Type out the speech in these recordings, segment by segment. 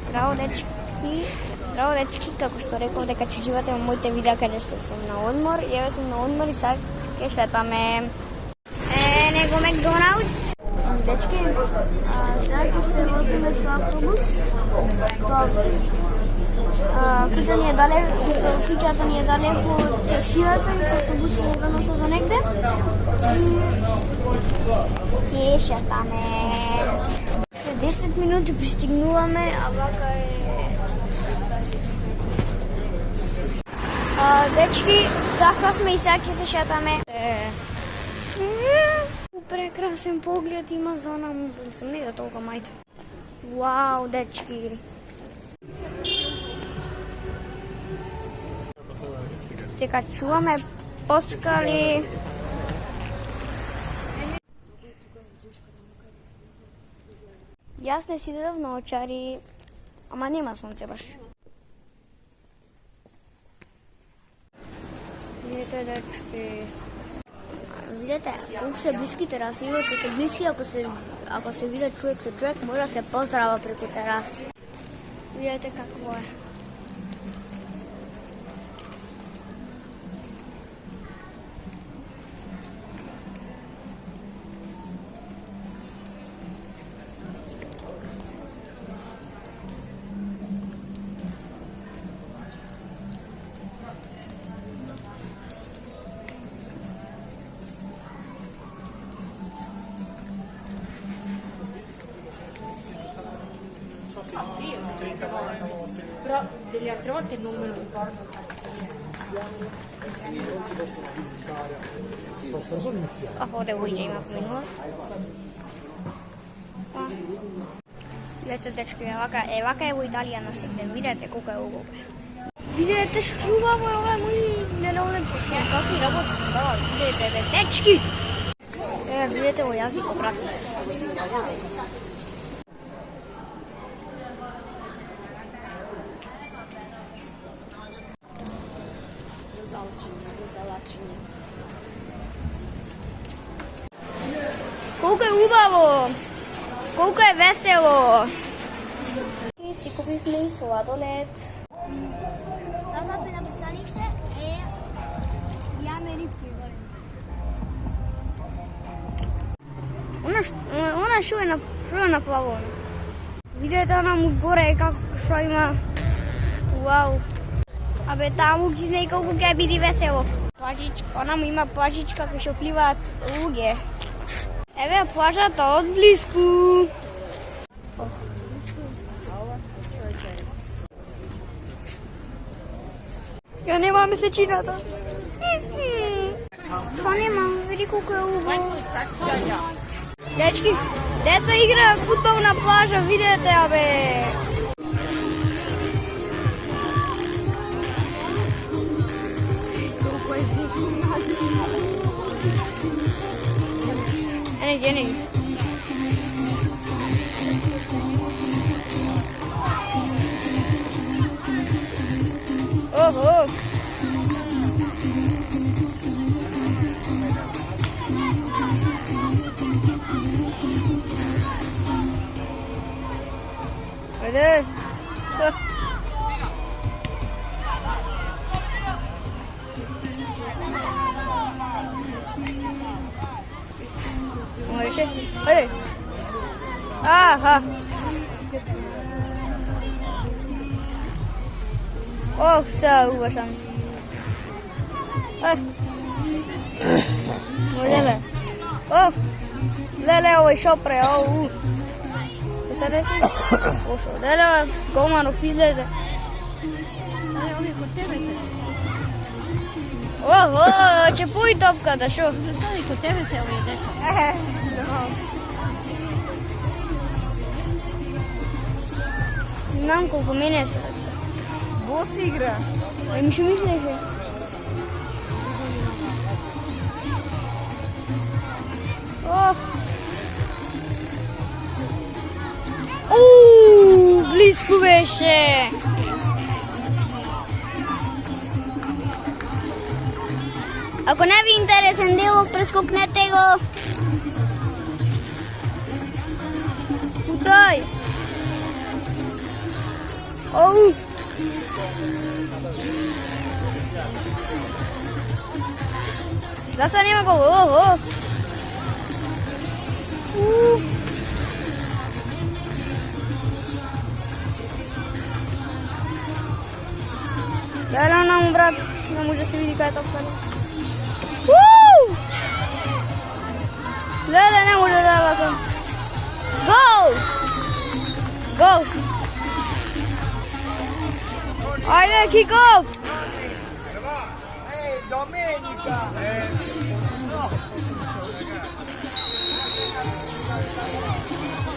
Здраво дечки, како што реков дека ќе живеете во моите видеа каде што сум на одмор. Еве сум на одмор и сега ќе шетаме. Него Макдоналдс. Дечки, сега ќе се возиме со автобус. Куќата ни е далеко од чашијата и со автобус не го носа до негде. И ќе шетаме. 10 минути пристигнуваме, а вака е... Дечки, стасавме и сега ќе се шетаме. Прекрасен поглед има за нам, сум не да толка мајте. Вау, дечки. Се качуваме по скали. Јас не си дадов на очари, ама нема сонце баш. Видете, дечки. Видете, колку се блиски терасивите, се блиски, ако се виде човек со човек, може да се поздрава преку тераси. Видете какво е. Però delle altre volte non me lo ricordo. Non si possono pubblicare. Possono solo iniziare. Какво го има минува? Видете, дечки, вака е во Италија насегде. Видете колко е убаво. Видете штруваво е ова мој неловник пошли. Какви работи? Видете, дечки! Видете во јазико, брат. Колко е убаво! Колко е весело! И си купихме и сладолед. Таму на пристаниште јаме рибки горе. Она шо е на плавон. Видете онаму горе како што има. Вау! Абе таму ги знае колку ќе биде весело. Онаму има плажичка кај што пливаат луѓе. Еве плажата од близку. Ја нема месечината. Што нема? Види колку е убаво. Дечки, деца играат футбол на плажа, видете, абе. Ene. Oh. Hadi. Hadi. Aha. Oh, so uważam. Lele. Oh. Lele, oj, szopre, Cosa adesso? Oso, lele, gomano, fizleze. Oh, ce pui topka da šo? Stavi kod tebe se ovo je dečko. Znam koliko mene se. Bos igra. Mi što misliš? Близко беше. Ако не ви е интересен делок, прескокнете го. Куцай. Оу! Да се нема гол. Ја нам брат, не може да се види кај топката. Леле, не може да дава тоа. Гол! Гол! Ајде, кик-оф! Domenica!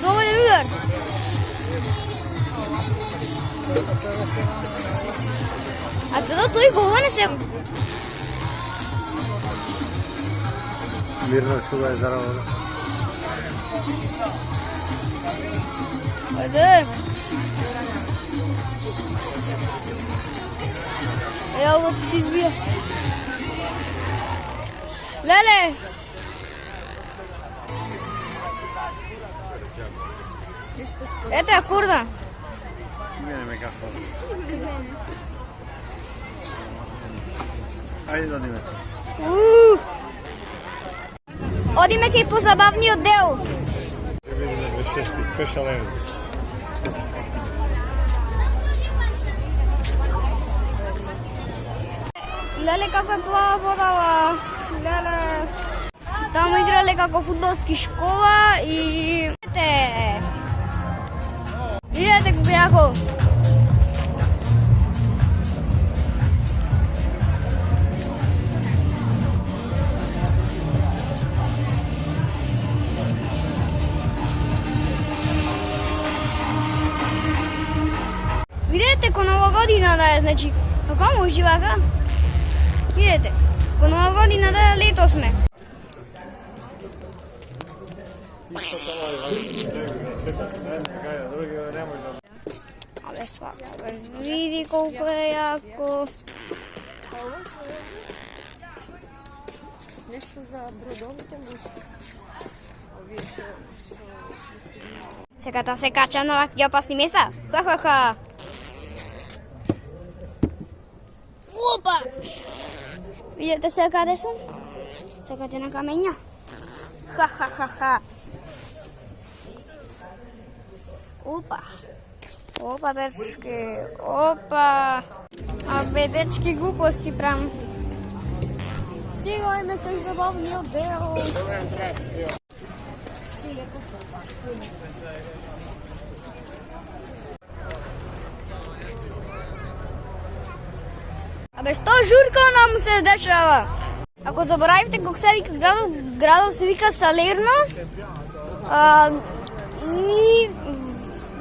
Slobodni udar! A kada to i govore se... Mirno čuva je zaravo. Ajde! Evo ga ti se izbija. Lele! Ete, kurda! Mene me kafa. Ajde da odime se. Одиме кај позабавниот дел. Ќе видиме 26 спешал евент. Леле како е плава водава. Леле. Таму играле како фудбалски школа и... Видете како јако. Видете ко нова година да е, значи, како може вака? Видете, ко нова година да е, лето сме. Абе свака, бе, види колко е јако. Нешто за бродовите мушки. Овие што... Секата се кача на вакви опасни места. Ха-ха-ха. Опа! Видите се каде сум? Секате на камења. Ха-ха-ха-ха. Опа. Опа, дечки. Опа. Абе, дечки, глупости правам. Сега име кај забавниот дел. Абе, што журка нам се дешава? Ако заборавите како се вика градот се вика Салерно. И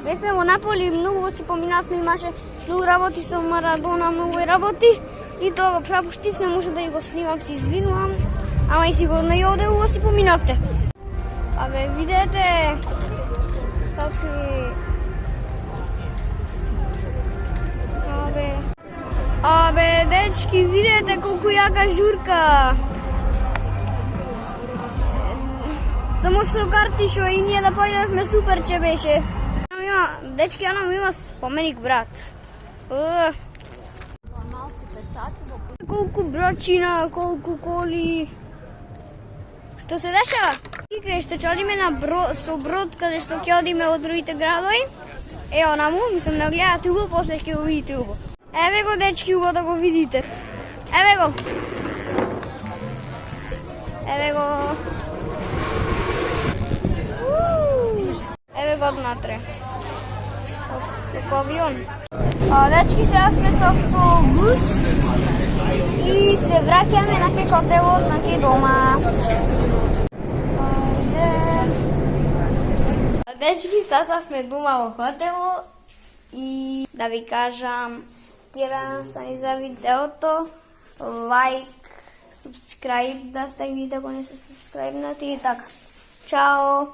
бевме во Наполи, многу си поминавме, имаше многу работи со Марадона, многу работи. И тоа го пропуштив, не може да ја го снимам, се извинувам. Ама и сигурно и оде го си поминавте. Абе, видете какви... Абе, дечки, видете колку јака журка. Само со карти шо и ние да појдевме, супер че беше. Дечки, она му има споменик, брат. Колку брочина, колку коли. Што се дешава? Кај што ќе одиме на со брод, каде што ќе одиме од другите градови. Ео, наму, мислам да гледате убаво, после ќе го видите убаво. Еве го, дечки, убаво да го видите. Еве го. Еве го. Еве го однатре. Како авион. Дечки, сега сме со автобус и се враќаме на кај хотелот, на кај дома. Дечки, стасавме дома во хотелот и да ви кажам, ќе ве стани за видеото, лайк, субскрайб да стегнете ако не се субскрайбнати и така. Чао!